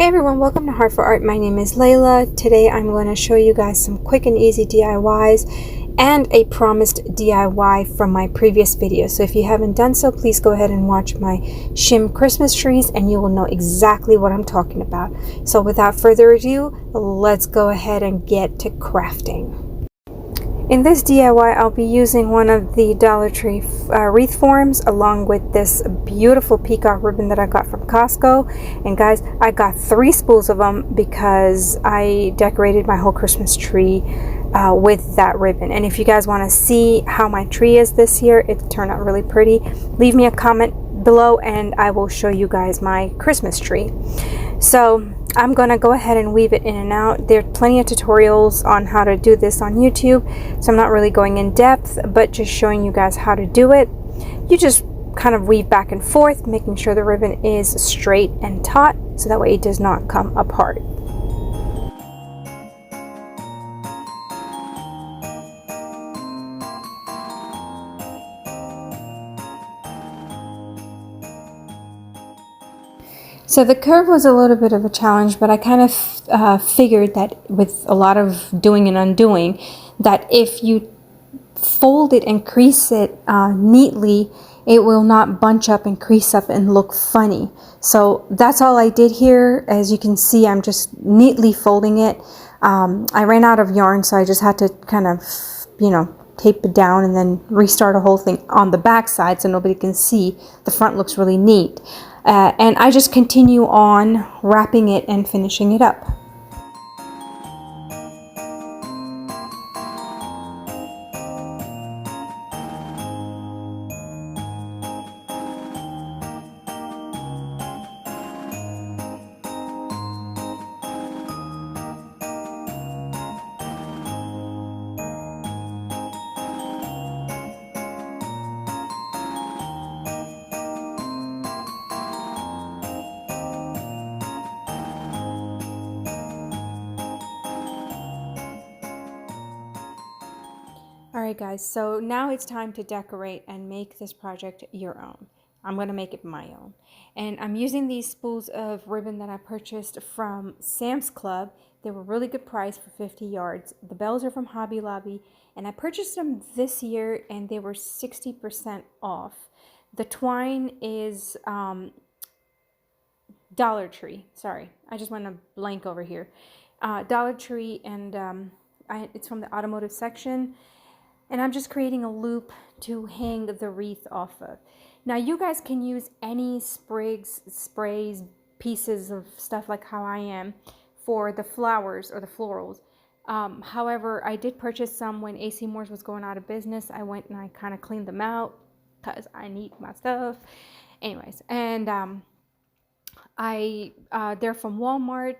Hey everyone, welcome to Heart for Art. My name is Layla. Today I'm going to show you guys some quick and easy DIYs and a promised DIY from my previous video. So if you haven't done so, please go ahead and watch my shim Christmas trees and you will know exactly what I'm talking about. So without further ado, let's go ahead and get to crafting. In this DIY, I'll be using one of the Dollar Tree wreath forms along with this beautiful peacock ribbon that I got from Costco. And guys, I got 3 spools of them because I decorated my whole Christmas tree with that ribbon. And if you guys want to see how my tree is this year, it turned out really pretty. Leave me a comment below and I will show you guys my Christmas tree. So I'm gonna go ahead and weave it in and out. There are plenty of tutorials on how to do this on YouTube, so I'm not really going in depth, but just showing you guys how to do it. You just kind of weave back and forth, making sure the ribbon is straight and taut, so that way it does not come apart. So the curve was a little bit of a challenge, but I kind of figured that with a lot of doing and undoing, that if you fold it and crease it neatly, it will not bunch up and crease up and look funny. So that's all I did here. As you can see, I'm just neatly folding it. I ran out of yarn, so I just had to kind of, tape it down and then restart a whole thing on the back side so nobody can see. The front looks really neat. And I just continue on wrapping it and finishing it up. Alright guys, so now it's time to decorate and make this project your own. I'm going to make it my own. And I'm using these spools of ribbon that I purchased from Sam's Club. They were really good price for 50 yards. The bells are from Hobby Lobby and I purchased them this year and they were 60% off. The twine is Dollar Tree. Sorry, I just went a blank over here. Dollar Tree, and it's from the automotive section. And I'm just creating a loop to hang the wreath off of. Now you guys can use any sprigs, sprays, pieces of stuff like how I am for the flowers or the florals. However, I did purchase some when AC Moore's was going out of business. I went and I kind of cleaned them out because I need my stuff. Anyways, and they're from Walmart,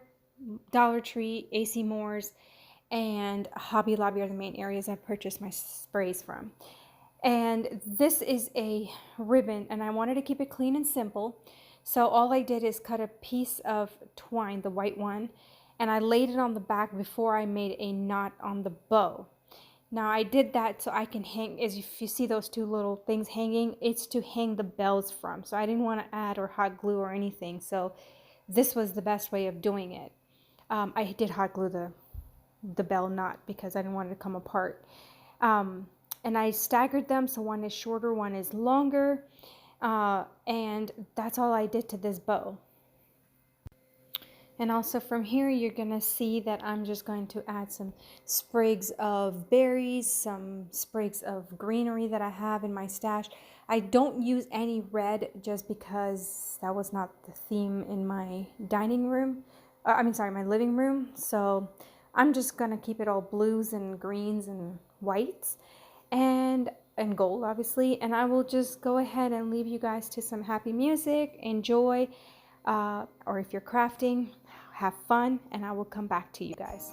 Dollar Tree, AC Moore's, and Hobby Lobby are the main areas I purchased my sprays from. And this is a ribbon and I wanted to keep it clean and simple. So all I did is cut a piece of twine, the white one, and I laid it on the back before I made a knot on the bow. Now I did that so I can hang, as if you see those 2 little things hanging, it's to hang the bells from. So I didn't want to add or hot glue or anything. So this was the best way of doing it. I did hot glue the bell knot because I didn't want it to come apart. And I staggered them, so one is shorter, one is longer, and that's all I did to this bow. And also from here you're gonna see that I'm just going to add some sprigs of berries, some sprigs of greenery that I have in my stash. I don't use any red just because that was not the theme in my dining room. My living room. So I'm just gonna keep it all blues and greens and whites and gold, obviously. And I will just go ahead and leave you guys to some happy music. Enjoy, or if you're crafting, have fun, and I will come back to you guys.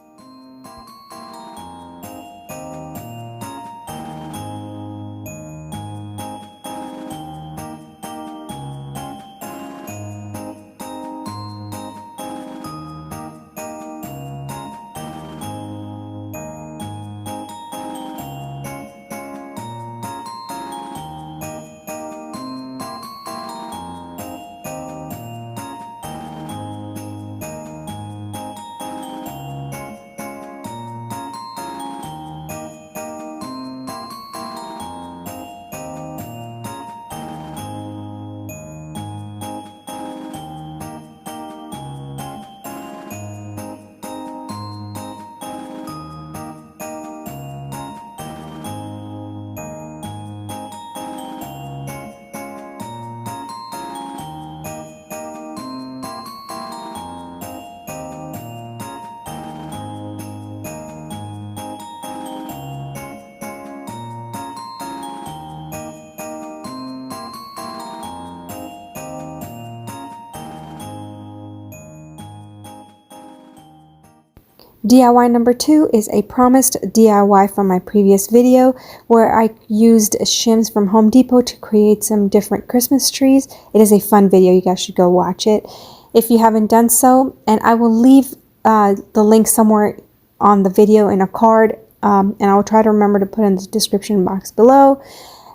DIY number 2 is a promised DIY from my previous video where I used shims from Home Depot to create some different Christmas trees. It is a fun video. You guys should go watch it if you haven't done so. And I will leave the link somewhere on the video in a card, and I will try to remember to put in the description box below.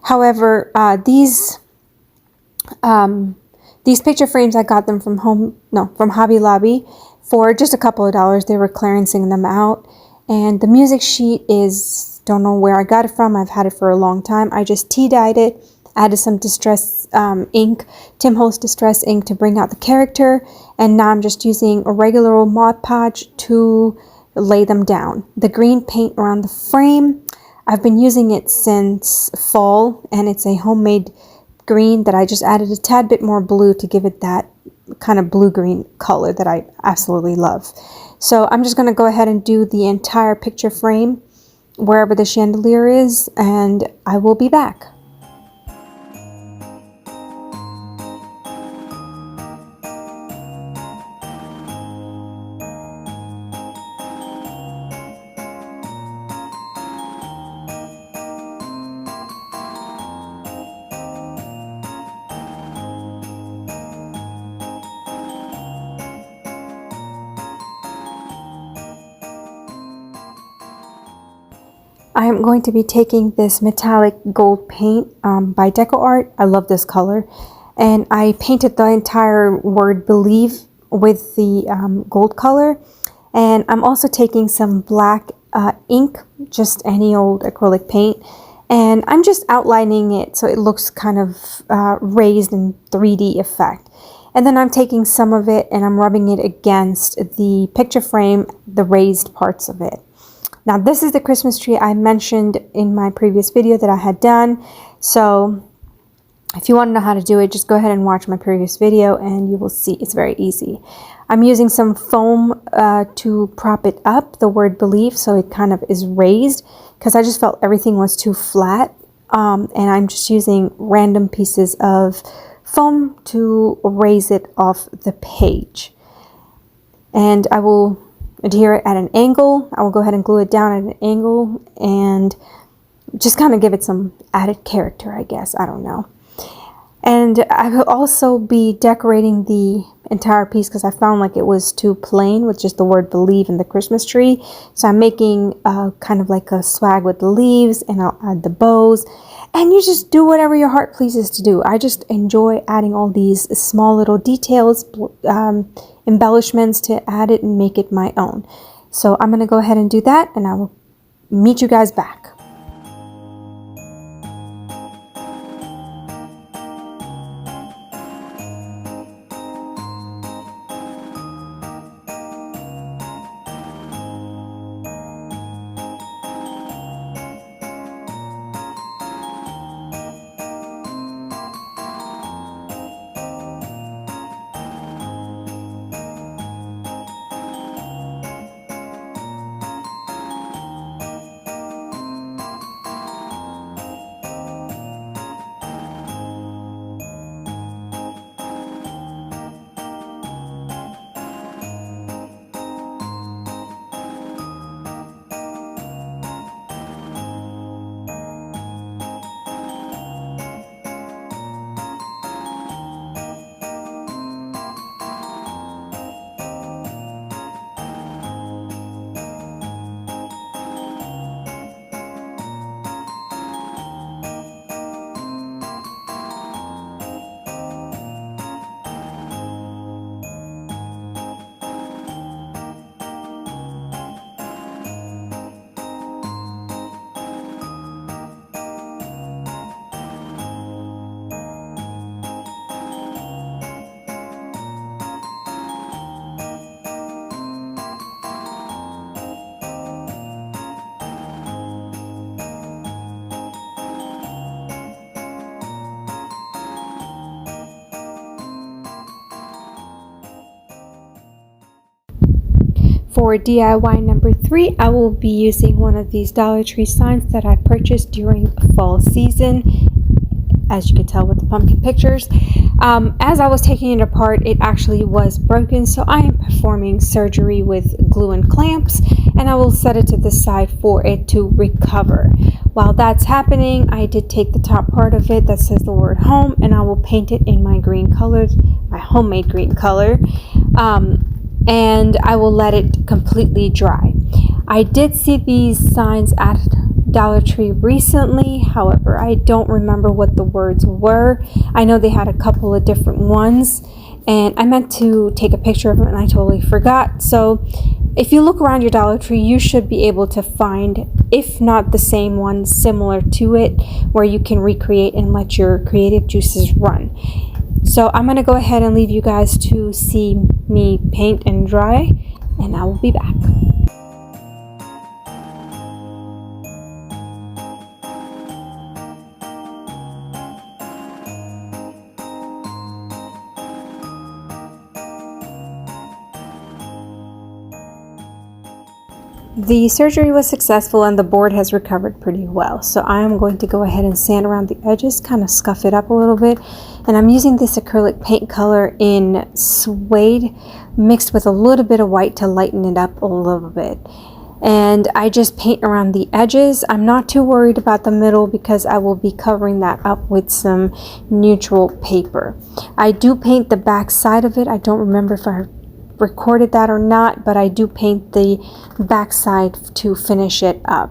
However, these picture frames, I got them from Hobby Lobby for just a couple of dollars. They were clearancing them out. And the music sheet is, don't know where I got it from. I've had it for a long time. I just tea dyed it, added some distress ink, Tim Holtz distress ink to bring out the character. And now I'm just using a regular old Mod Podge to lay them down. The green paint around the frame, I've been using it since fall, and it's a homemade green that I just added a tad bit more blue to give it that kind of blue-green color that I absolutely love. So I'm just going to go ahead and do the entire picture frame wherever the chandelier is, and I will be back. I am going to be taking this metallic gold paint by Decor. I love this color. And I painted the entire word believe with the gold color. And I'm also taking some black ink, just any old acrylic paint. And I'm just outlining it so it looks kind of raised in 3D effect. And then I'm taking some of it and I'm rubbing it against the picture frame, the raised parts of it. Now this is the Christmas tree I mentioned in my previous video that I had done. So if you want to know how to do it, just go ahead and watch my previous video and you will see it's very easy. I'm using some foam to prop it up, the word believe, so it kind of is raised because I just felt everything was too flat. And I'm just using random pieces of foam to raise it off the page. And I will adhere it at an angle. I will go ahead and glue it down at an angle and just kind of give it some added character, I guess. I don't know. And I will also be decorating the entire piece because I found like it was too plain with just the word believe in the Christmas tree. So I'm making kind of like a swag with the leaves, and I'll add the bows. And you just do whatever your heart pleases to do. I just enjoy adding all these small little details, embellishments to add it and make it my own. So I'm going to go ahead and do that, and I will meet you guys back. For DIY number 3, I will be using one of these Dollar Tree signs that I purchased during fall season. as you can tell with the pumpkin pictures. As I was taking it apart, it actually was broken, so I am performing surgery with glue and clamps, and I will set it to the side for it to recover. While that's happening, I did take the top part of it that says the word home, and I will paint it in my green color, my homemade green color, and I will let it completely dry. I did see these signs at Dollar Tree recently, however, I don't remember what the words were. I know they had a couple of different ones, and I meant to take a picture of them and I totally forgot. So if you look around your Dollar Tree, you should be able to find, if not the same one, similar to it, where you can recreate and let your creative juices run. So I'm going to go ahead and leave you guys to see me paint and dry, and I will be back. The surgery was successful and the board has recovered pretty well. So I am going to go ahead and sand around the edges, kind of scuff it up a little bit. And I'm using this acrylic paint color in suede mixed with a little bit of white to lighten it up a little bit. And I just paint around the edges. I'm not too worried about the middle because I will be covering that up with some neutral paper. I do paint the back side of it. I don't remember if I recorded that or not, but I do paint the back side to finish it up.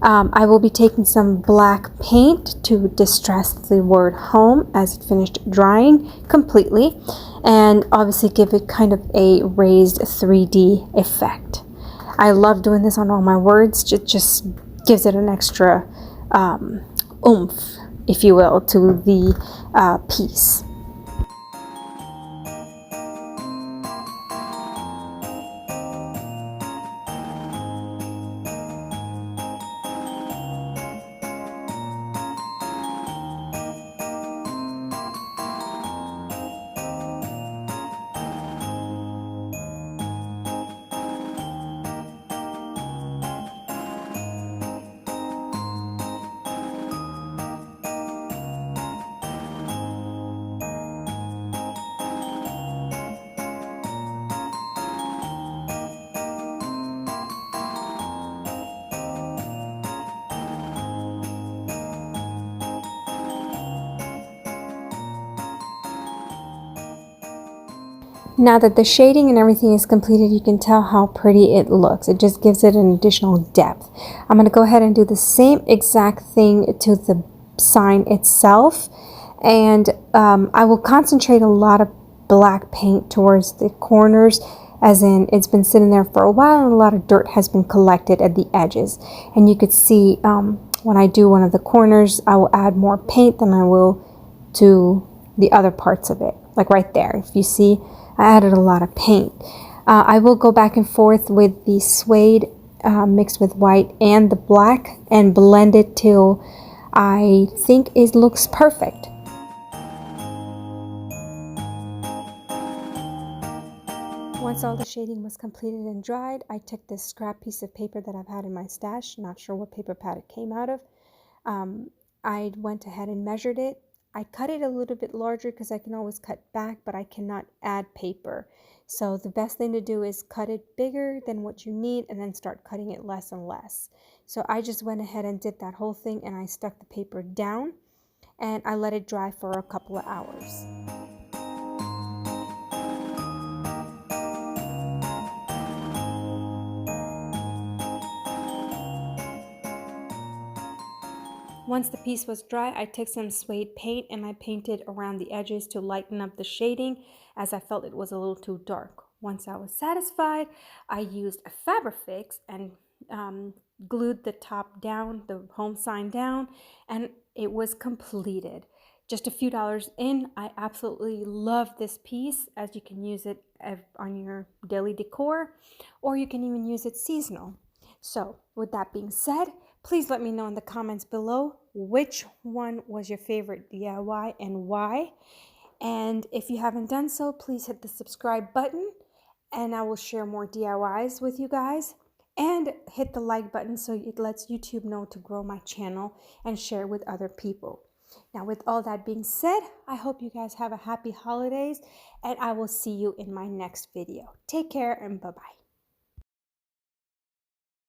I will be taking some black paint to distress the word home as it finished drying completely, and obviously give it kind of a raised 3D effect. I love doing this on all my words. It just gives it an extra oomph, if you will, to the piece. Now that the shading and everything is completed, you can tell how pretty it looks. It just gives it an additional depth. I'm going to go ahead and do the same exact thing to the sign itself. And I will concentrate a lot of black paint towards the corners, as in it's been sitting there for a while and a lot of dirt has been collected at the edges. And you could see when I do one of the corners, I will add more paint than I will to the other parts of it. Like right there, if you see, I added a lot of paint. I will go back and forth with the suede mixed with white and the black and blend it till I think it looks perfect. Once all the shading was completed and dried, I took this scrap piece of paper that I've had in my stash, not sure what paper pad it came out of. I went ahead and measured it. I cut it a little bit larger because I can always cut back, but I cannot add paper. So the best thing to do is cut it bigger than what you need and then start cutting it less and less. So I just went ahead and did that whole thing, and I stuck the paper down and I let it dry for a couple of hours. Once the piece was dry, I took some suede paint and I painted around the edges to lighten up the shading, as I felt it was a little too dark. Once I was satisfied, I used a Fabrifix and glued the top down, the home sign down, and it was completed. Just a few dollars in, I absolutely love this piece, as you can use it on your daily decor, or you can even use it seasonal. So with that being said, please let me know in the comments below which one was your favorite DIY and why. And if you haven't done so, please hit the subscribe button and I will share more DIYs with you guys. And hit the like button so it lets YouTube know to grow my channel and share with other people. Now, with all that being said, I hope you guys have a happy holidays, and I will see you in my next video. Take care and bye-bye.